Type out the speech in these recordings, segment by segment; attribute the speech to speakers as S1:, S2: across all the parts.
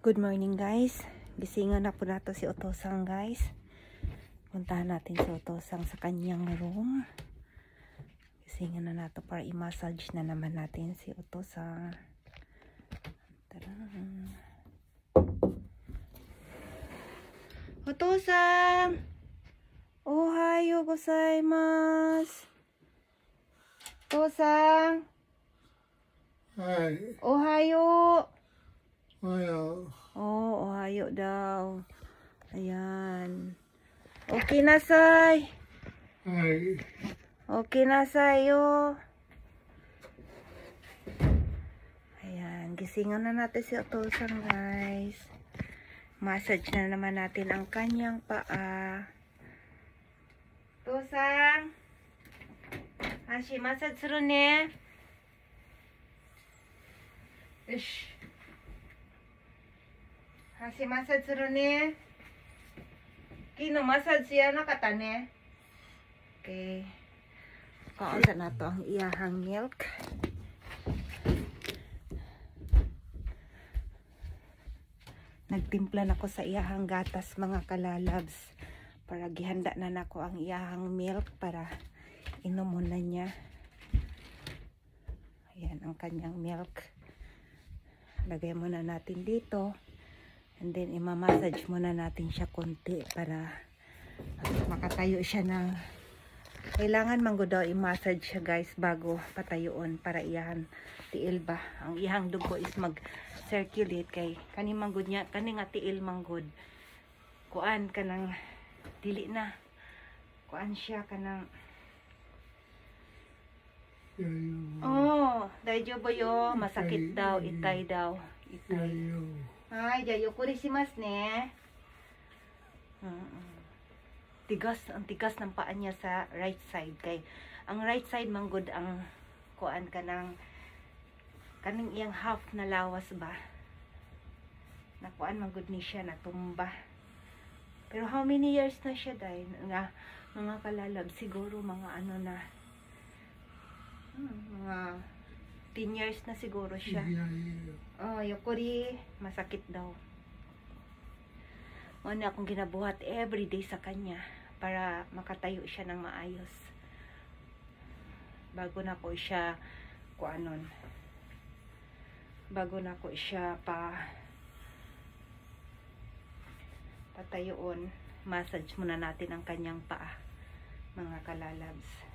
S1: Good morning guys. Gisingan na po nato si Otosang guys. Puntahan natin si Otosang sa kanyang room. Gisingan na nato para i-massage na naman natin si Otosang. Tara. Otosang! Ohayo gozaimasu. Otosang!
S2: Hi.
S1: Ohayo!
S2: Well,
S1: Oh, ohayo daw. Ayan. Okay na, say.
S2: hi.
S1: Okay na, sayo. Ayan. Gisingan na natin si Otosang, guys. Massage na naman natin ang kanyang paa. Otosang. Hashi, massage suru ne. Ish. Hashi, massage suru ne. Kino massage siya nakata ne. Okay. Kaunsa na to ang iyahang milk. Nagtimpla na ko sa iyahang gatas mga kalalabs. Para gihanda na nako ang iyahang milk para inumun na niya. Ayan ang kanyang milk. Lagay muna natin dito. And then, imamassage muna natin siya konti para makatayo siya ng... Kailangan manggo daw i-massage siya guys bago patayuon para iyahan tiil ba. Ang iyang dugo is mag-circulate kay kaning manggod niya, kaning nga tiil manggod. Kuan ka ng dili na. Kuan siya ka ng... Oh, daijoubu yo. Masakit daw, itay daw. Itay. Ay, jayo kurisimasu ne. Tigas, ang tigas ng paa niya sa right side kay ang right side manggod ang kuan ka ng kaning iyang half na lawas ba. Nakuan manggod ni siya natumba. Pero how many years na siya dahil nga mga kalalab siguro mga ano na mga 10 years na siguro siya. Oh, yukuri, masakit daw. Una akong ginabuhat everyday sa kanya para makatayo siya ng maayos. Bago na ko siya kuanon. Bago na ko siya patayoon, massage muna natin ang kanyang paa, mga kalalabs.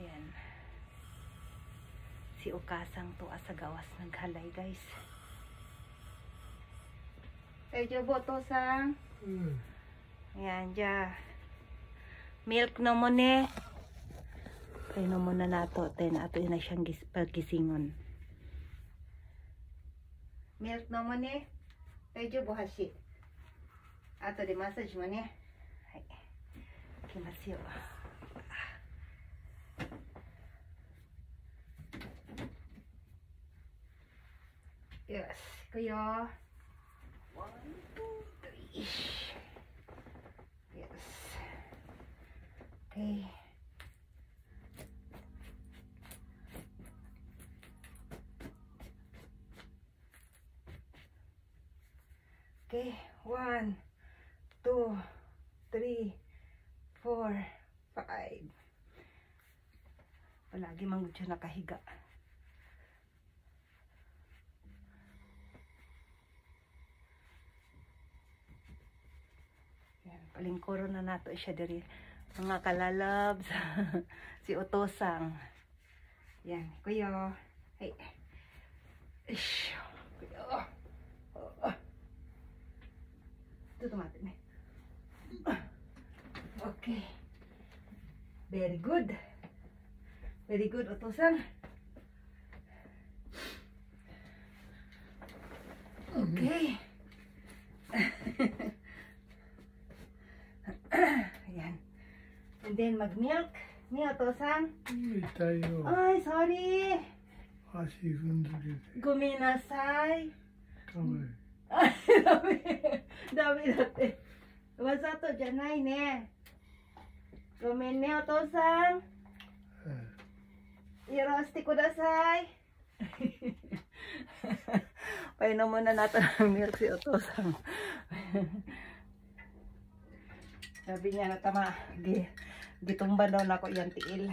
S1: Ayan. Si Ukasang to sa gawas naghalay guys. Medyo boto sang. Ayan dya. Milk no mo ne. Kaya no mo na nato. Ten ato na siyang pagkisingon. Milk no mo ne. Medyo buhashi. Ato di massage mo ne. Hai. Kimasyo. Yes, kaya 1, 2, 3. Yes. Okay. Okay, 1, 2, 3, 4, 5. Palagi manggod siya nakahiga. Palingkuro na nato siya diri mga kalalabs. Si Otosang. Yan, kuya. Hey. Ish. Kuya. Ito mati ne. Okay. Very good. Very good, Otosang. Okay. Ayan. And then mag-milk. Ni Otosang. Ay, sorry. Gomenasai. Dami dati. Wasato janai ne. Gomen ne Otosang. plastic ko na, say. Painom muna natin ng milk si Otosang. Sabi niya na tama, gitumban daw na ako yan tiil.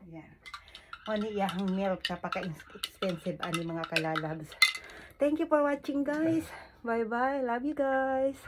S1: Ayan. Mani iyahang milk, napaka-expensive ani mga kalalabs. Thank you for watching, guys. Bye-bye. Love you, guys.